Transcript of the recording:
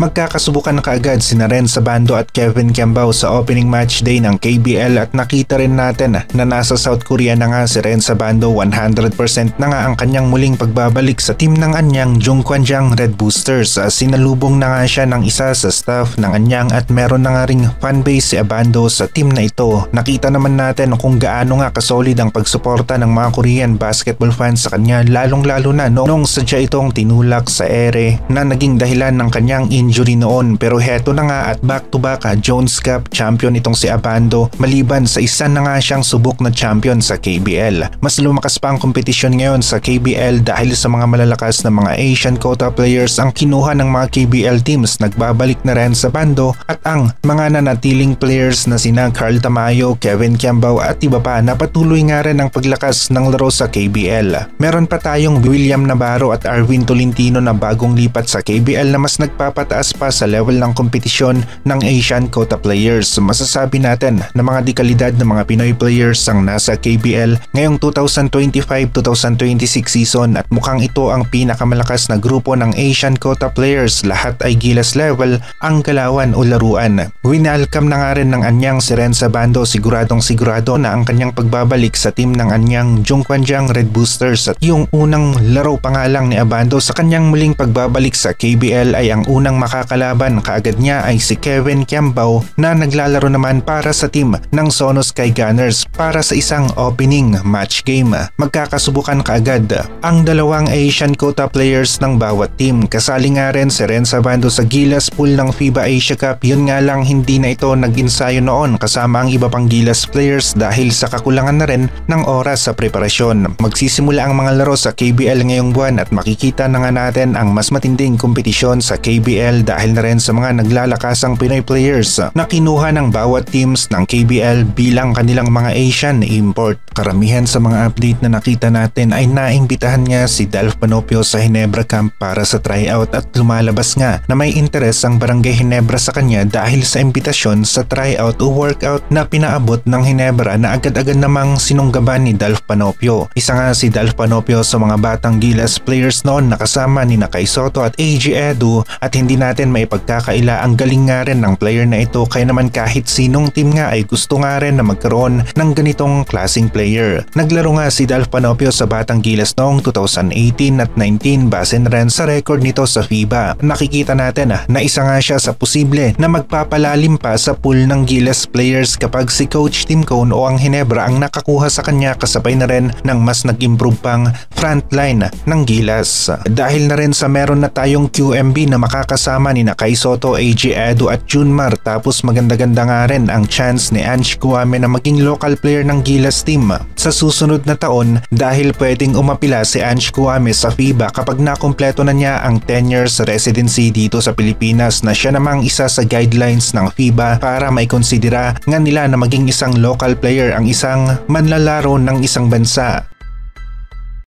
Magkakasubukan na kaagad sina Renz Abando at Kevin Kiambao sa opening match day ng KBL at nakita rin natin na nasa South Korea na nga si Renz Abando. 100% na nga ang kanyang muling pagbabalik sa team ng Anyang Jungkwanjang Red Boosters. Sinalubong na nga siya ng isa sa staff ng Anyang at meron na nga ring fanbase si Abando sa team na ito. Nakita naman natin kung gaano nga kasolid ang pagsuporta ng mga Korean basketball fans sa kanya, lalong-lalo na noong sadya itong tinulak sa ere na naging dahilan ng kanyang injury noon. Pero heto na nga at back-to-back Jones Cup champion itong si Abando, maliban sa isa na nga siyang subok na champion sa KBL. Mas lumakas pa ang kompetisyon ngayon sa KBL dahil sa mga malalakas na mga Asian quota players ang kinuha ng mga KBL teams. Nagbabalik na rin sa Abando at ang mga nanatiling players na sina Carl Tamayo, Kevin Kiambao at iba pa na patuloy nga rin ang paglakas ng laro sa KBL. Meron pa tayong William Navarro at Arvin Tolentino na bagong lipat sa KBL na mas nagpapataas pa sa level ng kompetisyon ng Asian quota players. Masasabi natin na mga dekalidad ng mga Pinoy players ang nasa KBL ngayong 2025-2026 season at mukhang ito ang pinakamalakas na grupo ng Asian quota players. Lahat ay Gilas level ang galawan o laruan. Winalcome na nga rin ng Anyang si Renz Abando. Siguradong sigurado na ang kanyang pagbabalik sa team ng Anyang Jungkwanjang Red Boosters at yung unang laro pa nga lang ni Abando sa kanyang muling pagbabalik sa KBL ay ang unang makakalaban kaagad niya ay si Kevin Kiambao na naglalaro naman para sa team ng Sono Sky Gunners para sa isang opening match game. Magkakasubukan kaagad ang dalawang Asian quota players ng bawat team. Kasali nga rin si Renz Abando sa Gilas pool ng FIBA Asia Cup. Yun nga lang hindi na ito nag-ensayo noon kasama ang iba pang Gilas players dahil sa kakulangan na rin ng oras sa preparasyon. Magsisimula ang mga laro sa KBL ngayong buwan at makikita na nga natin ang mas matinding kompetisyon sa KBL dahil na rin sa mga naglalakasang Pinoy players na kinuha ng bawat teams ng KBL bilang kanilang mga Asian import. Karamihan sa mga update na nakita natin ay naimbitahan nga si Dalf Panopio sa Ginebra Camp para sa tryout at lumalabas nga na may interes ang Barangay Ginebra sa kanya dahil sa imbitasyon sa tryout o workout na pinaabot ng Ginebra na agad-agad namang sinunggaban ni Dalf Panopio. Isa nga si Dalf Panopio sa mga batang Gilas players noon na kasama ni Kai Sotto at AG Edu at hindi natin maipagkakaila ang galing nga rin ng player na ito kaya naman kahit sinong team nga ay gusto nga rin na magkaroon ng ganitong klaseng player. Naglaro nga si Dalf Panopio sa batang Gilas noong 2018 at 19 base na rin sa record nito sa FIBA. Nakikita natin na isa nga siya sa posible na magpapalalim pa sa pool ng Gilas players kapag si Coach Tim Cone o ang Ginebra ang nakakuha sa kanya kasabay na rin ng mas nag-improve pang frontline ng Gilas. Dahil na rin sa meron na tayong QMB na makakasama ni Kai Sotto, AG Edu at Junmar tapos maganda-ganda nga rin ang chance ni Ange Guame na maging local player ng Gilas team sa susunod na taon dahil pwedeng umapila si Ange Guame sa FIBA kapag nakumpleto na niya ang 10 years residency dito sa Pilipinas na siya namang isa sa guidelines ng FIBA para maikonsidera nga nila na maging isang local player ang isang manlalaro ng isang bansa.